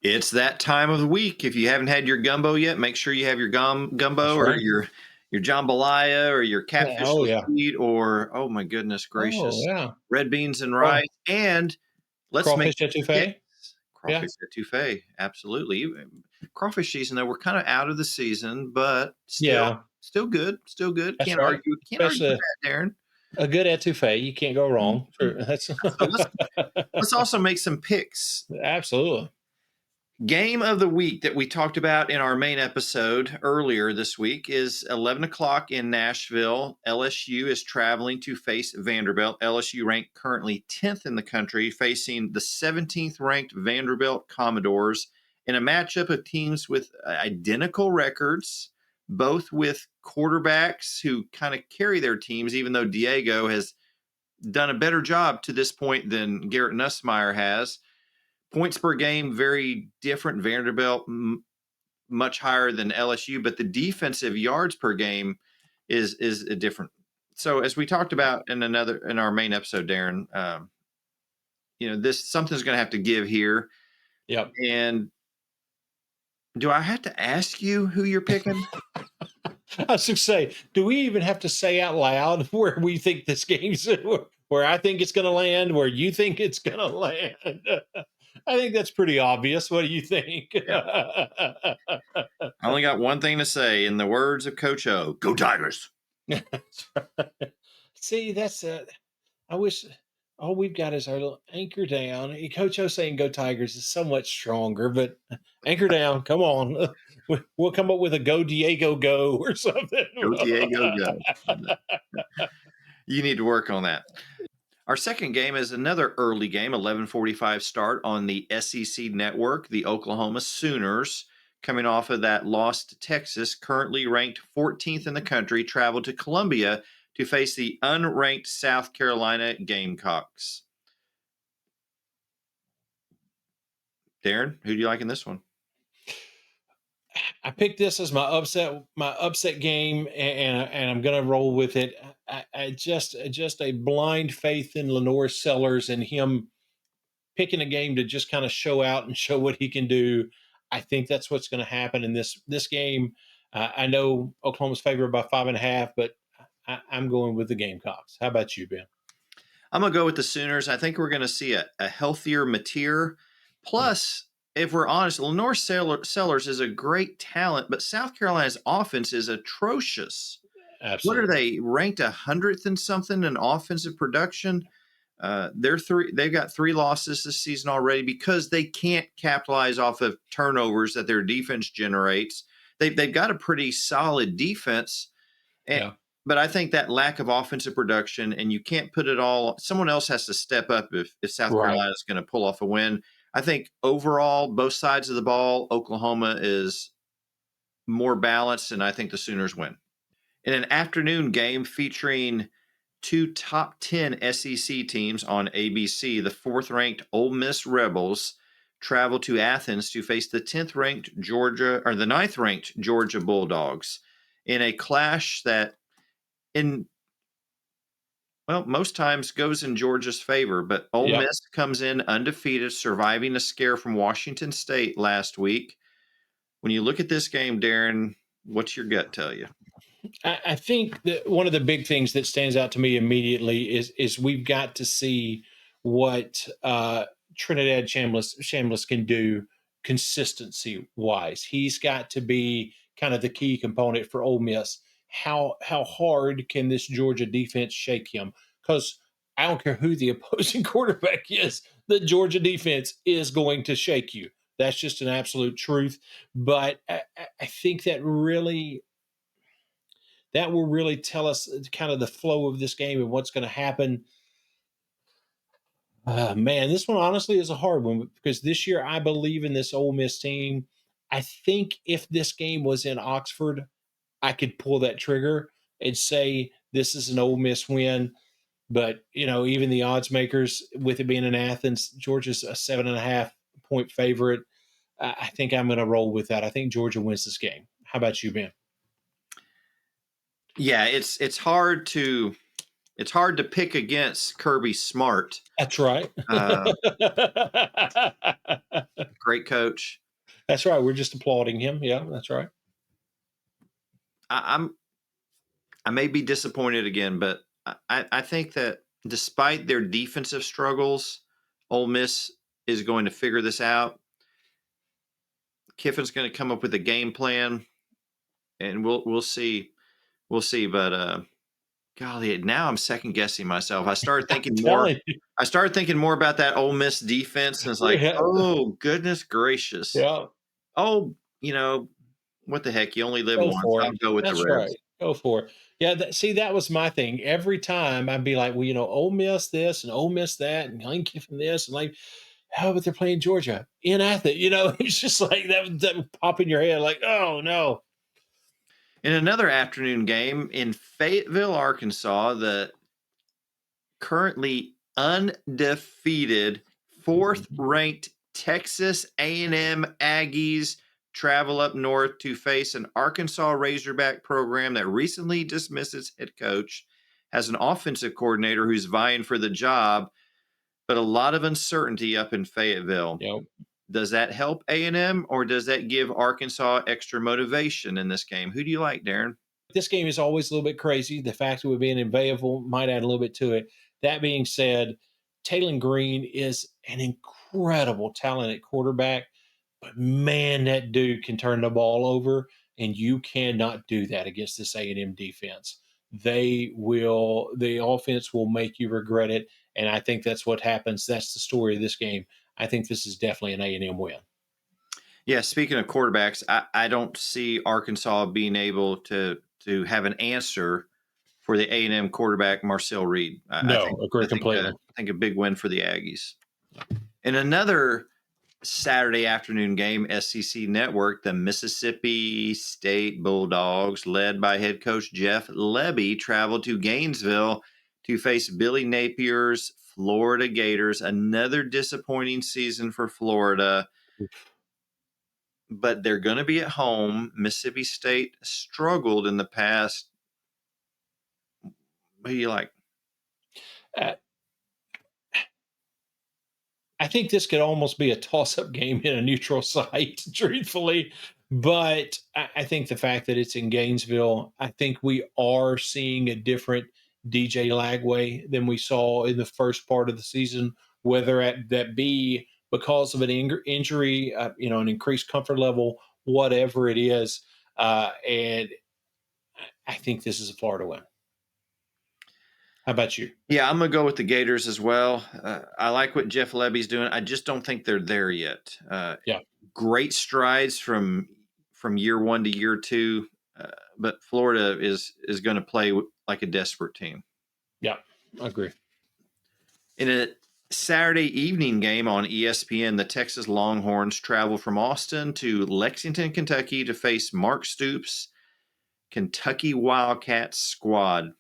It's that time of the week. If you haven't had your gumbo yet, make sure you have your gumbo That's or right. your jambalaya or your catfish Oh, with yeah. meat or, oh my goodness Oh, gracious, yeah. red beans and Craw rice. And let's make crawfish etouffee? picks. Yeah. Crawfish etouffee. Absolutely. Crawfish season, though, we're kind of out of the season, but Yeah. still good. Still good. That's Can't right. argue. Can't argue with Especially that, Darren. a good etouffee. You can't go wrong. Mhm. That's So let's also make some picks. absolutely. Game of the week that we talked about in our main episode earlier this week is 11 o'clock in Nashville. LSU is traveling to face Vanderbilt. LSU ranked currently 10th in the country, facing the 17th ranked Vanderbilt Commodores in a matchup of teams with identical records, both with quarterbacks who kind of carry their teams, even though Diego has done a better job to this point than Garrett Nussmeier has. Points per game, very different. Vanderbilt, much higher than LSU, but the defensive yards per game is a different. So as we talked about in our main episode, Darren, this something's going to have to give here. Yep. And do I have to ask you who you're picking? I was to say, do we even have to say out loud where we think this game's where I think it's going to land, where you think it's going to land? I think that's pretty obvious. What do you think? Yeah. I only got one thing to say. In the words of Coach O, go Tigers. See, I wish all we've got is our little anchor down. Coach O saying go Tigers is so much stronger, but anchor down. Come on. We'll come up with a go Diego go or something. Go Diego, go. You need to work on that. Our second game is another early game, 11:45 start on the SEC network. The Oklahoma Sooners, coming off of that loss to Texas, currently ranked 14th in the country, traveled to Columbia to face the unranked South Carolina Gamecocks. Darren, who do you like in this one? I picked this as my upset game, and I'm going to roll with it. I just a blind faith in Lenore Sellers and him picking a game to just kind of show out and show what he can do. I think that's what's going to happen in this game. I know Oklahoma's favored by 5.5, but I'm going with the Gamecocks. How about you, Ben? I'm going to go with the Sooners. I think we're going to see a healthier Mateer. Plus, if we're honest, Lenore Sellers is a great talent, but South Carolina's offense is atrocious. What are Absolutely. they ranked 100th and something in offensive production? They've got 3 losses this season already because they can't capitalize off of turnovers that their defense generates. They've got a pretty solid defense, Yeah. but I think that lack of offensive production, and you can't put it all. Someone else has to step up if South Right. Carolina is going to pull off a win. I think overall, both sides of the ball, Oklahoma is more balanced, and I think the Sooners win. In an afternoon game featuring 2 top 10 SEC teams on ABC, the 4th-ranked Ole Miss Rebels travel to Athens to face the 10th-ranked Georgia or the 9th-ranked Georgia Bulldogs in a clash that most times goes in Georgia's favor, but Ole Yep. Miss comes in undefeated, surviving a scare from Washington State last week. When you look at this game, Darren, what's your gut tell you? I think that one of the big things that stands out to me immediately is we've got to see what Trinidad Chambliss can do consistency wise. He's got to be kind of the key component for Ole Miss. How hard can this Georgia defense shake him? Because I don't care who the opposing quarterback is, the Georgia defense is going to shake you. That's just an absolute truth. But I think that will really tell us kind of the flow of this game and what's going to happen. Man, this one honestly is a hard one because this year I believe in this Ole Miss team. I think if this game was in Oxford, I could pull that trigger and say this is an Ole Miss win. But even the odds makers, with it being in Athens, Georgia's a 7.5 point favorite. I think I'm going to roll with that. I think Georgia wins this game. How about you, Ben? Yeah, it's hard to it's hard to pick against Kirby Smart. That's right. Uh, Great coach. That's right. We're just applauding him. Yeah, that's right. I'm I may be disappointed again, but I think that despite their defensive struggles, Ole Miss is going to figure this out. Kiffin's going to come up with a game plan, and we'll see. We'll see. But golly, now I'm second guessing myself. I'm telling you. I started thinking more about that Ole Miss defense, and it's like, Yeah. oh goodness gracious. Yeah. Oh, what the heck? You only live Go once. for I'll it. go with the That's right. Reds. Go for it. Yeah, see, that was my thing. Every time I'd be like, well, Ole Miss this and Ole Miss that and Lane Kiffin this and like, how about they're playing Georgia in Athens? It's just like that would pop in your head, like, oh no. In another afternoon game in Fayetteville, Arkansas, the currently undefeated fourth Mhm. ranked Texas A&M Aggies travel up north to face an Arkansas Razorback program that recently dismissed its head coach, has an offensive coordinator who's vying for the job, but a lot of uncertainty up in Fayetteville. You know, Does that help A&M or does that give Arkansas extra motivation in this game? Who do you like, Darren? this game is always a little bit crazy. The fact of it being in Fayetteville might add a little bit to it. That being said, Taylon Green is an incredible talent at quarterback. But man, that dude can turn the ball over, and you cannot do that against this A&M defense. The offense will make you regret it, and I think that's what happens. That's the story of this game. I think this is definitely an A&M win. Yeah, speaking of quarterbacks, I don't see Arkansas being able to have an answer for the A&M quarterback Marcel Reed. I No, think agree completely. I think a big win for the Aggies. In another Saturday afternoon game, SEC Network, the Mississippi State Bulldogs, led by head coach Jeff Lebby, traveled to Gainesville to face Billy Napier's Florida Gators. Another disappointing season for Florida, but they're going to be at home. Mississippi State struggled in the past. Who do you like? Uh, I think this could almost be a toss-up game in a neutral site, truthfully. But I think the fact that it's in Gainesville, I think we are seeing a different DJ Lagway than we saw in the first part of the season. Whether that be because of an injury, an increased comfort level, whatever it is, and I think this is a Florida win. How about you? Yeah, I'm gonna go with the Gators as well. I like what Jeff Lebby's doing. I just don't think they're there yet. Yeah, Great strides from year one to year two, but Florida is going to play like a desperate team. yeah, I agree. In a Saturday evening game on ESPN, the Texas Longhorns travel from Austin to Lexington, Kentucky, to face Mark Stoops' Kentucky Wildcats squad.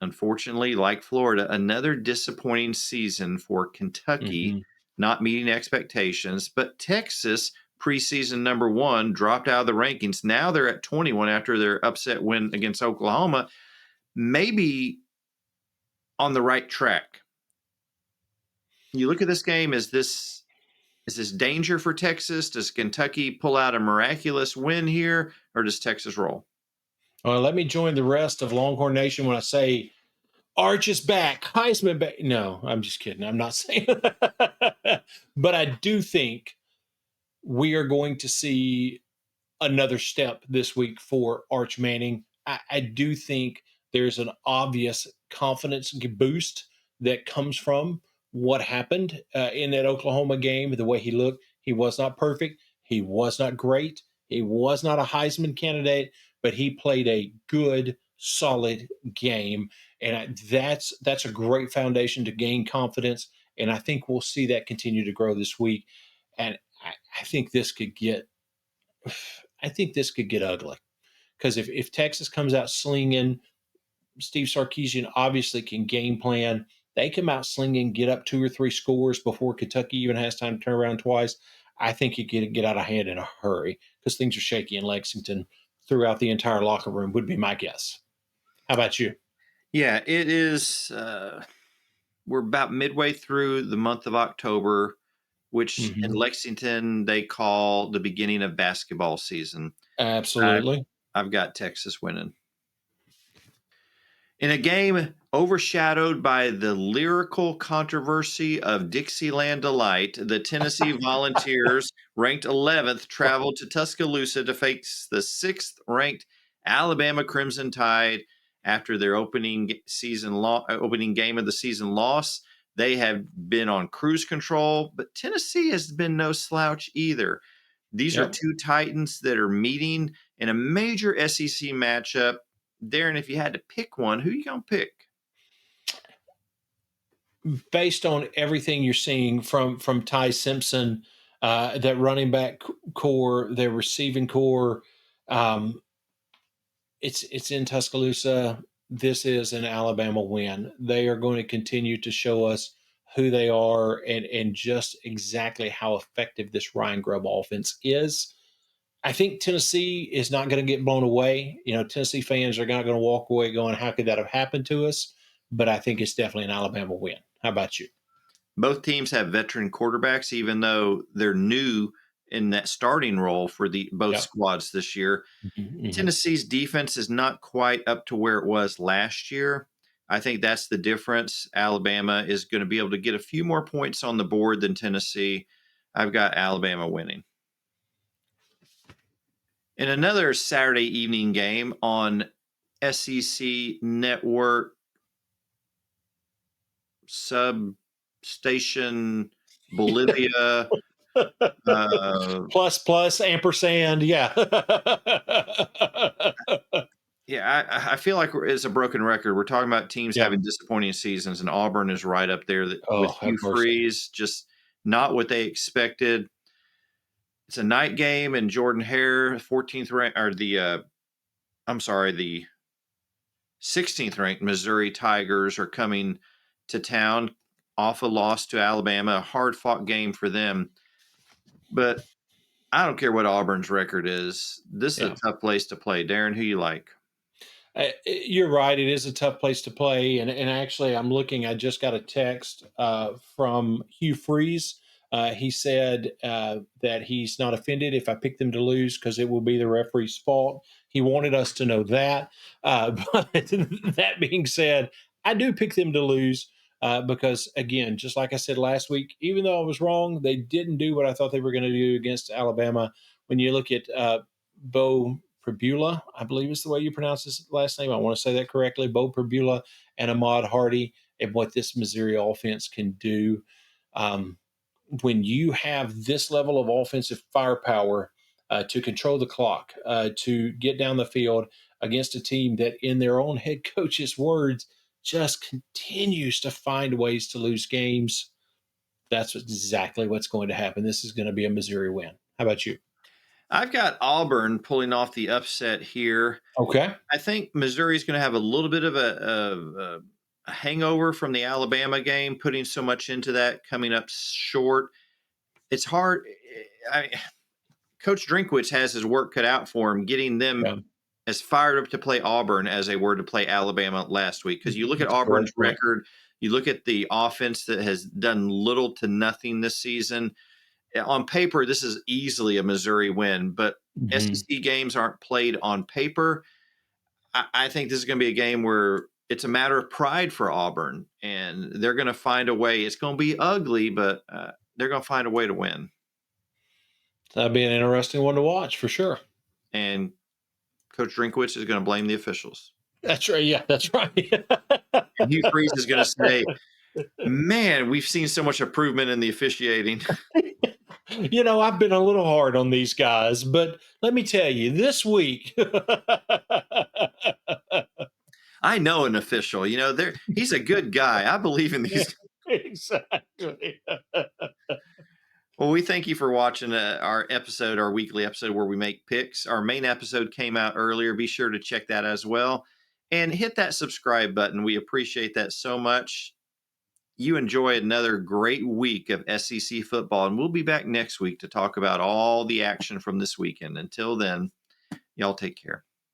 Unfortunately, like Florida, another disappointing season for Kentucky, Hmm. not meeting expectations. But Texas, preseason number one, dropped out of the rankings. Now they're at 21 after their upset win against Oklahoma. Maybe on the right track. You look at this game, is this danger for Texas? Does Kentucky pull out a miraculous win here, or does Texas roll? Well, let me join the rest of Longhorn Nation when I say Arch is back, Heisman back. No, I'm just kidding. I'm not saying that. But I do think we are going to see another step this week for Arch Manning. I do think there's an obvious confidence boost that comes from what happened in that Oklahoma game, the way he looked. He was not perfect. He was not great. He was not a Heisman candidate, but he played a good, solid game, and that's a great foundation to gain confidence. And I think we'll see that continue to grow this week. And I think this could get I think this could get ugly because if Texas comes out slinging, Steve Sarkisian obviously can game plan. They come out slinging, get up 2 or 3 scores before Kentucky even has time to turn around twice. I think it could get out of hand in a hurry because things are shaky in Lexington throughout the entire locker room, would be my guess. How about you? Yeah, it is. We're about midway through the month of October, which in Mhm. Lexington they call the beginning of basketball season. I, Absolutely. I've got Texas winning. In a game overshadowed by the lyrical controversy of Dixieland Delight, the Tennessee Volunteers, ranked 11th, traveled to Tuscaloosa to face the 6th ranked Alabama Crimson Tide after their opening game of the season loss. They have been on cruise control, but Tennessee has been no slouch either. These are Yep. two Titans that are meeting in a major SEC matchup. Darren, if you had to pick one, who you gonna pick? Based on everything you're seeing from Ty Simpson, that running back core, their receiving core, um, it's in Tuscaloosa. This is an Alabama win. They are going to continue to show us who they are and just exactly how effective this Ryan Grubb offense is. I think Tennessee is not going to get blown away. Tennessee fans are not going to walk away going, "How could that have happened to us?" But I think it's definitely an Alabama win. How about you? Both teams have veteran quarterbacks, even though they're new in that starting role for the both Yep. squads this year. Mhm, mhm. Tennessee's defense is not quite up to where it was last year. I think that's the difference. Alabama is going to be able to get a few more points on the board than Tennessee. I've got Alabama winning. In another Saturday evening game on SEC Network substation Bolivia. Uh, Plus, plus, ampersand. Yeah. yeah, I feel like it's a broken record. We're talking about teams Yeah. having disappointing seasons, and Auburn is right up there with Oh, have Hugh mercy. Freeze, just not what they expected. It's a night game, and Jordan Hare, 14th rank, or I'm sorry, the 16th ranked Missouri Tigers are coming to town off a loss to Alabama, a hard fought game for them. But I don't care what Auburn's record is. This is a Yeah. tough place to play. Darren, who you like? You're right. It is a tough place to play, and actually, I'm looking. I just got a text from Hugh Freeze. He said that he's not offended if I pick them to lose because it will be the referee's fault. He wanted us to know that. But that being said, I do pick them to lose because, again, just like I said last week, even though I was wrong, they didn't do what I thought they were going to do against Alabama. When you look at Bo Prabula, I believe is the way you pronounce his last name. I want to say that correctly. Bo Prabula and Ahmad Hardy, and what this Missouri offense can do. Um, when you have this level of offensive firepower to control the clock, to get down the field against a team that, in their own head coach's words, just continues to find ways to lose games, that's exactly what's going to happen. This is going to be a Missouri win. How about you? I've got Auburn pulling off the upset here. Okay. I think Missouri's going to have a little bit of a hangover from the Alabama game, putting so much into that, coming up short. It's hard. I, Coach Drinkwitz has his work cut out for him, getting them Yeah. as fired up to play Auburn as they were to play Alabama last week. Because you look at That's a great Auburn's point. record, you look at the offense that has done little to nothing this season. On paper, this is easily a Missouri win, but Mhm. SEC games aren't played on paper. I think this is going to be a game where it's a matter of pride for Auburn, and they're going to find a way. It's going to be ugly, but they're going to find a way to win. That'd be an interesting one to watch for sure. And Coach Drinkwitz is going to blame the officials. That's right. Yeah, that's right. And Hugh Freeze is going to say, man, we've seen so much improvement in the officiating. I've been a little hard on these guys, but let me tell you, this week, I know an official, he's a good guy. I believe in yeah, these. exactly. Well, we thank you for watching our weekly episode where we make picks. Our main episode came out earlier. Be sure to check that as well. And hit that subscribe button. We appreciate that so much. You enjoy another great week of SEC football. And we'll be back next week to talk about all the action from this weekend. Until then, y'all take care.